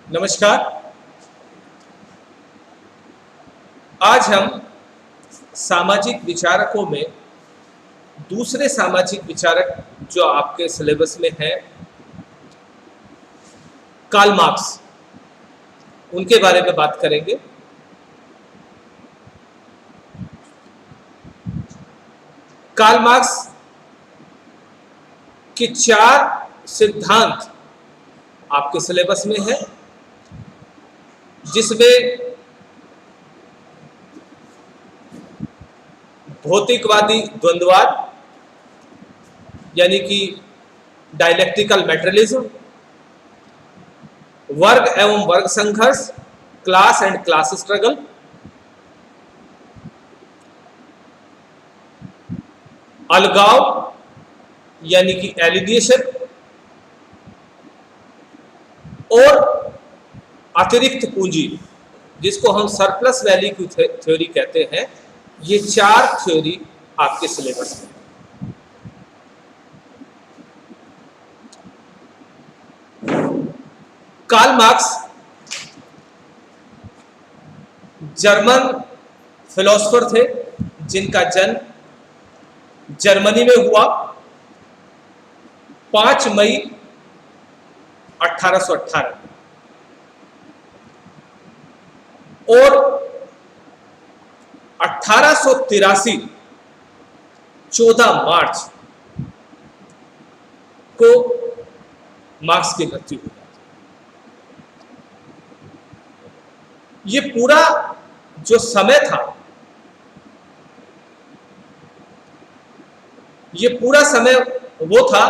नमस्कार। आज हम सामाजिक विचारकों में दूसरे सामाजिक विचारक जो आपके सिलेबस में हैं, कार्ल मार्क्स, उनके बारे में बात करेंगे। कार्ल मार्क्स के 4 सिद्धांत आपके सिलेबस में है, जिसमें भौतिकवादी द्वंद्ववाद यानी कि डायलेक्टिकल मैटेरियलिज्म, वर्ग एवं वर्ग संघर्ष, क्लास एंड क्लास स्ट्रगल, अलगाव यानी कि एलिनिएशन और अतिरिक्त पूंजी, जिसको हम सरप्लस वैल्यू की थ्योरी कहते हैं। ये 4 थ्योरी आपके सिलेबस में। कार्ल मार्क्स जर्मन फिलोसोफर थे, जिनका जन्म जर्मनी में हुआ 5 मई 1818 और 1883 14 मार्च को मार्क्स की मृत्यु हुई। ये पूरा जो समय था, ये पूरा समय वो था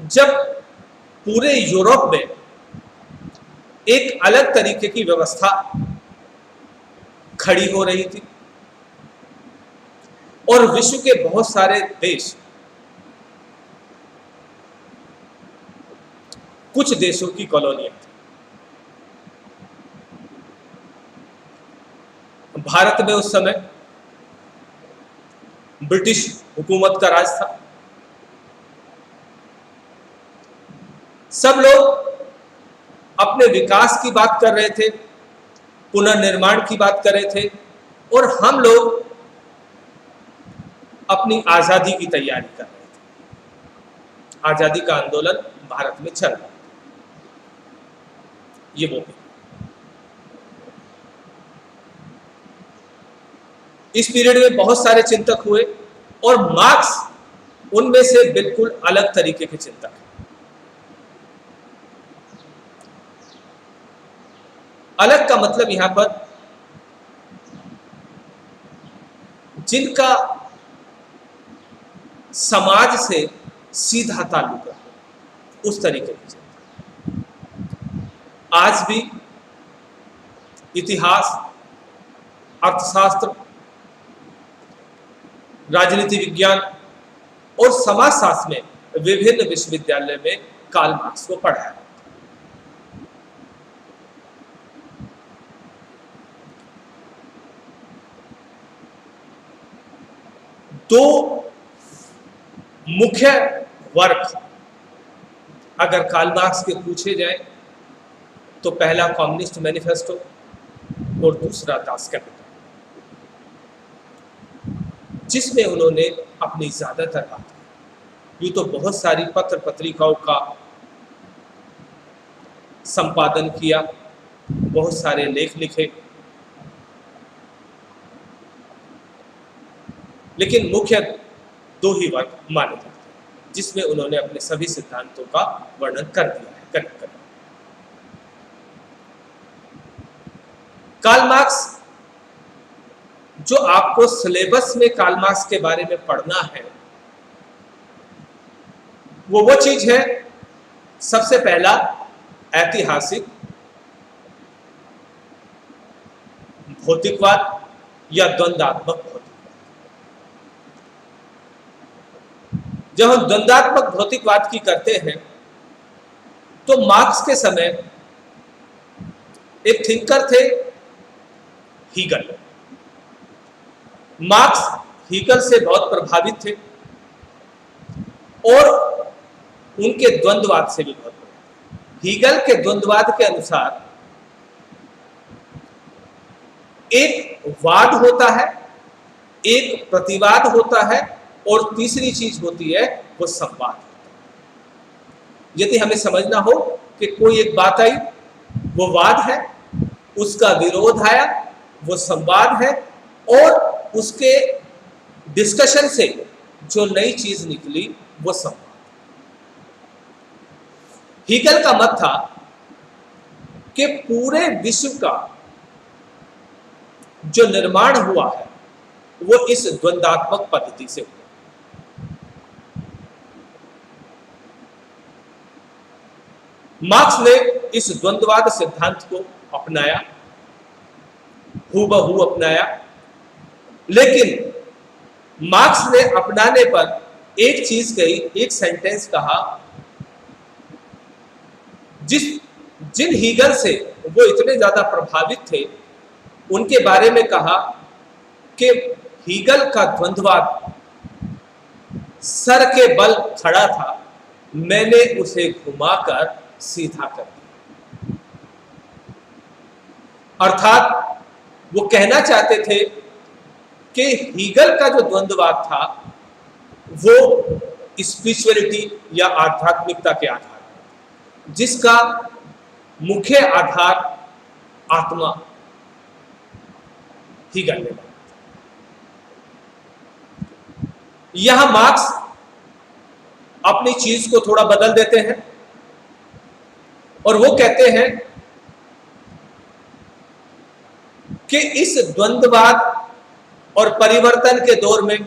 जब पूरे यूरोप में एक अलग तरीके की व्यवस्था खड़ी हो रही थी और विश्व के बहुत सारे देश कुछ देशों की कॉलोनियां थी। भारत में उस समय ब्रिटिश हुकूमत का राज था। सब लोग अपने विकास की बात कर रहे थे, पुनर्निर्माण की बात कर रहे थे, और हम लोग अपनी आजादी की तैयारी कर रहे थे। आजादी का आंदोलन भारत में चल रहा था। ये वो है। इस पीरियड में बहुत सारे चिंतक हुए और मार्क्स उनमें से बिल्कुल अलग तरीके के चिंतक हैं। अलग का मतलब यहां पर जिनका समाज से सीधा ताल्लुक है, उस तरीके के चिंतक। आज भी इतिहास, अर्थशास्त्र, राजनीति विज्ञान और समाजशास्त्र में विभिन्न विश्वविद्यालय में कार्ल मार्क्स को पढ़ाया। दो मुख्य वर्क अगर कार्ल मार्क्स के पूछे जाए तो पहला कम्युनिस्ट मैनिफेस्टो और दूसरा दास कैपिटल, जिसमें उन्होंने अपनी ज्यादातर बात, यूं तो बहुत सारी पत्र पत्रिकाओं का संपादन किया, बहुत सारे लेख लिखे, लेकिन मुख्य 2 ही वर्ग माने जाते हैं जिसमें उन्होंने अपने सभी सिद्धांतों का वर्णन कर दिया है। कनेक्ट कर कार्ल मार्क्स, जो आपको सिलेबस में कार्ल मार्क्स के बारे में पढ़ना है, वो चीज है, सबसे पहला ऐतिहासिक भौतिकवाद या द्वंद्वात्मक भौतिकवाद। जब हम द्वंद्वात्मक भौतिकवाद की करते हैं तो मार्क्स के समय एक थिंकर थे, हीगल। मार्क्स हीगल से बहुत प्रभावित थे और उनके द्वंद्ववाद से भी बहुत प्रभावित थे। हीगल के द्वंद्ववाद के अनुसार एक वाद होता है, एक प्रतिवाद होता है और तीसरी चीज होती है वो संवाद होता है। यदि हमें समझना हो कि कोई एक बात आई वो वाद है, उसका विरोध आया वो संवाद है, और उसके डिस्कशन से जो नई चीज निकली वो संवाद। हीगल का मत था कि पूरे विश्व का जो निर्माण हुआ है वो इस द्वंद्वात्मक पद्धति से हुआ। मार्क्स ने इस द्वंद्ववाद सिद्धांत को अपनाया, हूबहू अपनाया, लेकिन मार्क्स ने अपनाने पर एक चीज कही, एक सेंटेंस कहा, जिन हीगल से वो इतने ज्यादा प्रभावित थे उनके बारे में कहा कि हीगल का द्वंद्ववाद सर के बल खड़ा था, मैंने उसे घुमाकर सीधा कर दिया। अर्थात वो कहना चाहते थे कि हीगल का जो द्वंद्ववाद था वो स्पिरिचुअलिटी या आध्यात्मिकता के आधार पर, जिसका मुख्य आधार आत्मा हीगल ने बनाया। यहां मार्क्स अपनी चीज को थोड़ा बदल देते हैं और वो कहते हैं कि इस द्वंद्ववाद और परिवर्तन के दौर में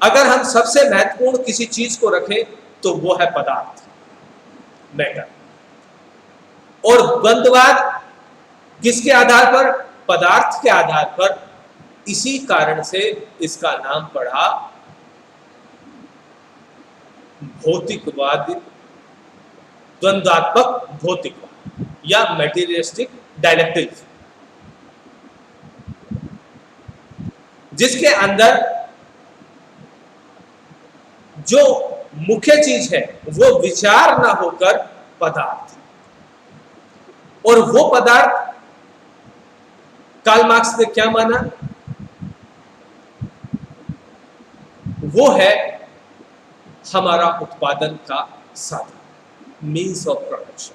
अगर हम सबसे महत्वपूर्ण किसी चीज को रखें तो वो है पदार्थ, मैटर। और द्वंद्ववाद किसके आधार पर? पदार्थ के आधार पर। इसी कारण से इसका नाम पड़ा भौतिकवाद, द्वंद्वात्मक भौतिकवाद या मटेरियलिस्टिक डायलेक्टिक्स, जिसके अंदर जो मुख्य चीज है वो विचार ना होकर पदार्थ, और वो पदार्थ कार्ल मार्क्स ने क्या माना? वो है हमारा उत्पादन का साधन, मीन्स ऑफ प्रोडक्शन।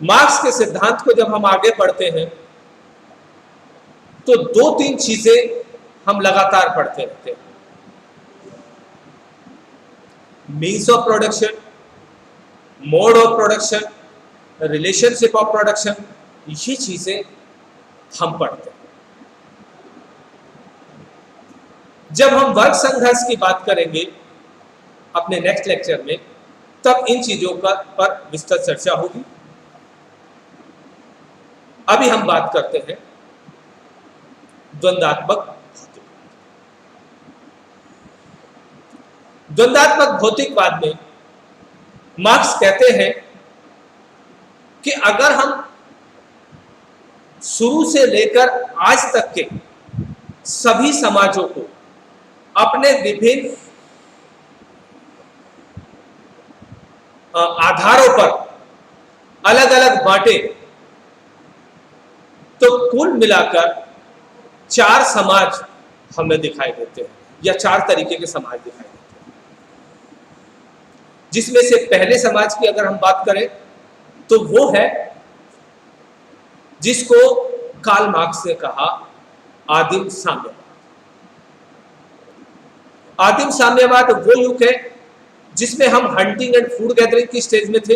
मार्क्स के सिद्धांत को जब हम आगे पढ़ते हैं तो दो तीन चीजें हम लगातार पढ़ते रहते हैं, means of production, mode of production, relationship of production, ये चीजें हम पढ़ते हैं। जब हम वर्ग संघर्ष की बात करेंगे अपने नेक्स्ट लेक्चर में, तब इन चीजों पर विस्तृत चर्चा होगी। अभी हम बात करते हैं द्वंद्वात्मक भौतिकवाद। द्वंद्वात्मक भौतिकवाद में मार्क्स कहते हैं कि अगर हम शुरू से लेकर आज तक के सभी समाजों को अपने विभिन्न आधारों पर अलग अलग बांटे तो कुल मिलाकर 4 समाज हमें दिखाई देते हैं, या 4 तरीके के समाज दिखाई देते हैं। जिसमें से पहले समाज की अगर हम बात करें तो वो है जिसको कार्ल मार्क्स ने कहा आदिम साम्यवाद। आदिम साम्यवाद वो युग है जिसमें हम हंटिंग एंड फूड गैदरिंग की स्टेज में थे,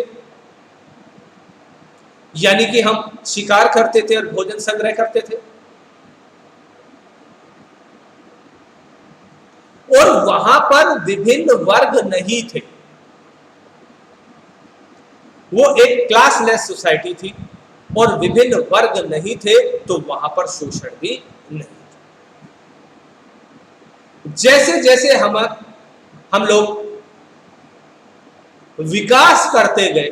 यानी कि हम शिकार करते थे और भोजन संग्रह करते थे, और वहां पर विभिन्न वर्ग नहीं थे। वो एक क्लासलेस सोसाइटी थी और विभिन्न वर्ग नहीं थे, तो वहां पर शोषण भी नहीं था। जैसे जैसे हम लोग विकास करते गए,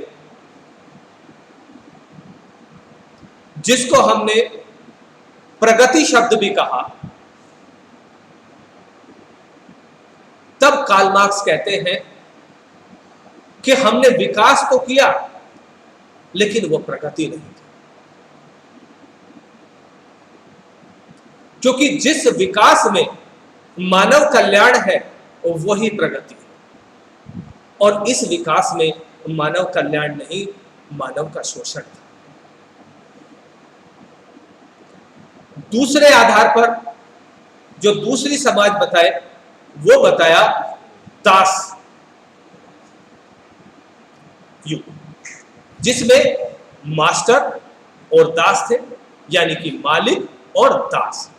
जिसको हमने प्रगति शब्द भी कहा, तब कार्ल मार्क्स कहते हैं कि हमने विकास तो किया लेकिन वो प्रगति नहीं थी, क्योंकि जिस विकास में मानव कल्याण है वही प्रगति है, और इस विकास में मानव कल्याण नहीं, मानव का शोषण था। दूसरे आधार पर जो दूसरी समाज बताए वो बताया दास युग, जिसमें मास्टर और दास थे, यानी कि मालिक और दास।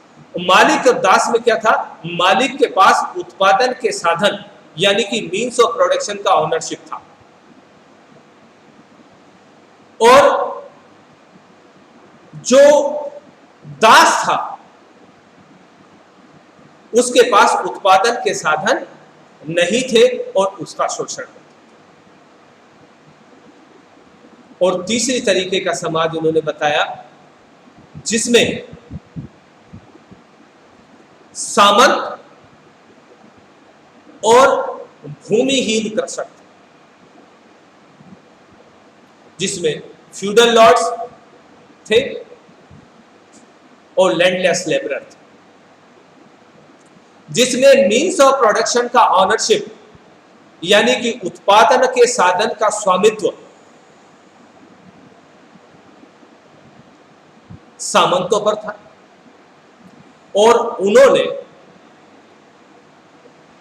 मालिक और दास में क्या था? मालिक के पास उत्पादन के साधन यानी कि मीन्स ऑफ प्रोडक्शन का ओनरशिप था, और जो दास था उसके पास उत्पादन के साधन नहीं थे और उसका शोषण होता। और तीसरी तरीके का समाज उन्होंने बताया जिसमें सामंत और भूमिहीन कृषक थे, जिसमें फ्यूडल लॉर्ड्स थे और लैंडलेस लेबरर थे, जिसमें मीन्स ऑफ प्रोडक्शन का ऑनरशिप यानी कि उत्पादन के साधन का स्वामित्व सामंतों पर था, और उन्होंने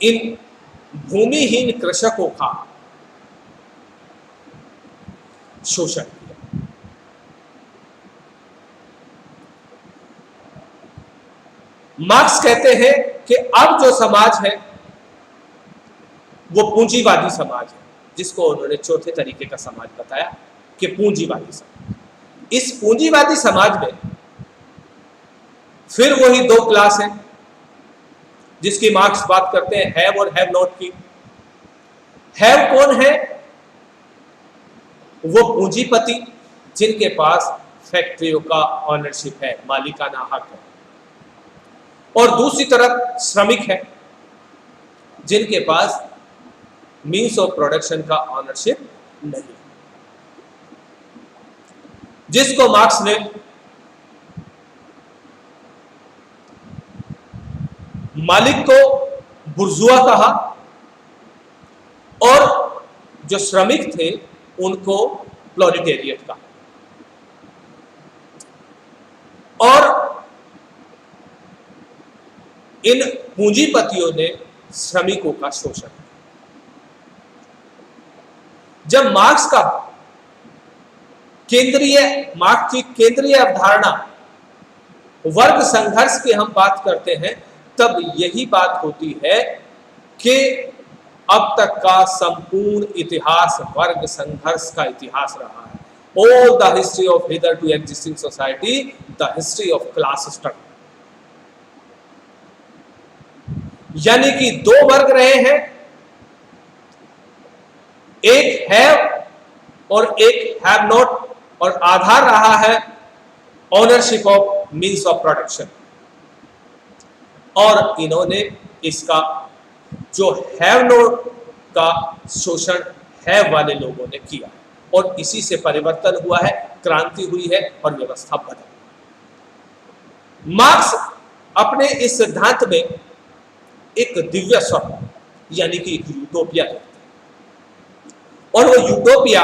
इन भूमिहीन कृषकों का शोषण किया। मार्क्स कहते हैं कि अब जो समाज है वो पूंजीवादी समाज है, जिसको उन्होंने चौथे तरीके का समाज बताया कि पूंजीवादी समाज। इस पूंजीवादी समाज में फिर वही दो क्लास है जिसकी मार्क्स बात करते हैं, हैव और हैव नॉट की। हैव कौन है? वो पूंजीपति जिनके पास फैक्ट्रियों का ऑनरशिप है, मालिकाना हक है, और दूसरी तरफ श्रमिक है जिनके पास मीन्स ऑफ प्रोडक्शन का ऑनरशिप नहीं, जिसको मार्क्स ने मालिक को बुर्जुआ कहा और जो श्रमिक थे उनको प्रोलेटेरिएट कहा। और इन पूंजीपतियों ने श्रमिकों का शोषण किया। जब मार्क्स की केंद्रीय अवधारणा वर्ग संघर्ष की हम बात करते हैं, तब यही बात होती है कि अब तक का संपूर्ण इतिहास वर्ग संघर्ष का इतिहास रहा है। All the history of hitherto existing society, the history of class struggle। यानी कि दो वर्ग रहे हैं, एक हैव और एक हैव नॉट, और आधार रहा है ownership of means of production. और इन्होंने इसका जो हैव नॉट का शोषण हैव वाले लोगों ने किया, और इसी से परिवर्तन हुआ है, क्रांति हुई है और व्यवस्था बदली। मार्क्स अपने इस सिद्धांत में एक दिव्य स्वप्न यानी कि एक यूटोपिया देखते हैं, और वो यूटोपिया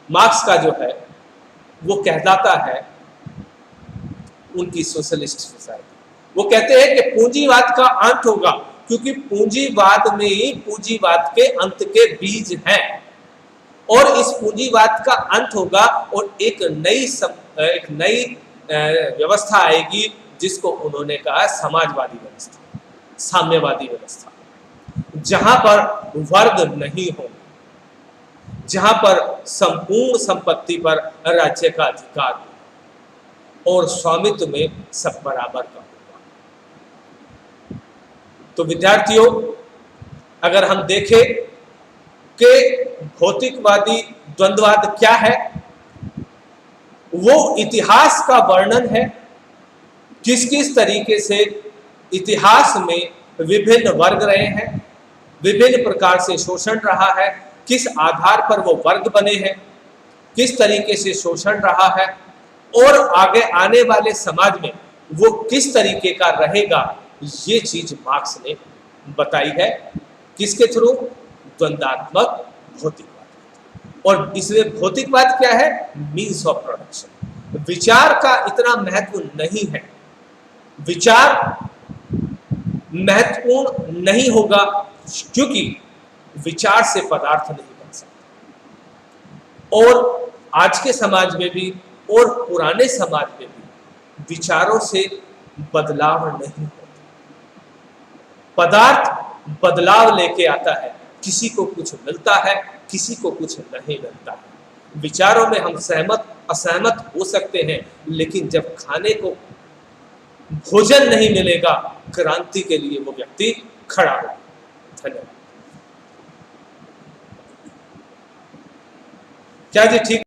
मार्क्स का जो है वो कहलाता है उनकी सोशलिस्ट सोसाइटी। वो कहते हैं कि पूंजीवाद का अंत होगा, क्योंकि पूंजीवाद में ही पूंजीवाद के अंत के बीज हैं, और इस पूंजीवाद का अंत होगा और एक नई व्यवस्था आएगी जिसको उन्होंने कहा समाजवादी व्यवस्था, साम्यवादी व्यवस्था, जहां पर वर्ग नहीं हो, जहां पर संपूर्ण संपत्ति पर राज्य का अधिकार हो और स्वामित्व में सब बराबर का होगा। तो विद्यार्थियों, अगर हम देखें कि भौतिकवादी द्वंद्ववाद क्या है, वो इतिहास का वर्णन है, किस किस तरीके से इतिहास में विभिन्न वर्ग रहे हैं, विभिन्न प्रकार से शोषण रहा है, किस आधार पर वो वर्ग बने हैं, किस तरीके से शोषण रहा है और आगे आने वाले समाज में वो किस तरीके का रहेगा, ये चीज मार्क्स ने बताई है। किसके थ्रू? द्वंद्वात्मक भौतिकवाद। और इसमें भौतिकवाद क्या है? Means of production. विचार का इतना महत्व नहीं है, विचार महत्वपूर्ण नहीं होगा क्योंकि विचार से पदार्थ नहीं बन सकता। और आज के समाज में भी और पुराने समाज में भी विचारों से बदलाव नहीं होता। पदार्थ बदलाव लेके आता है, किसी को कुछ मिलता है, किसी को कुछ नहीं मिलता है। विचारों में हम सहमत असहमत हो सकते हैं, लेकिन जब खाने को भोजन नहीं मिलेगा, क्रांति के लिए वो व्यक्ति खड़ा होगा। धन्यवाद। क्या जी ठीक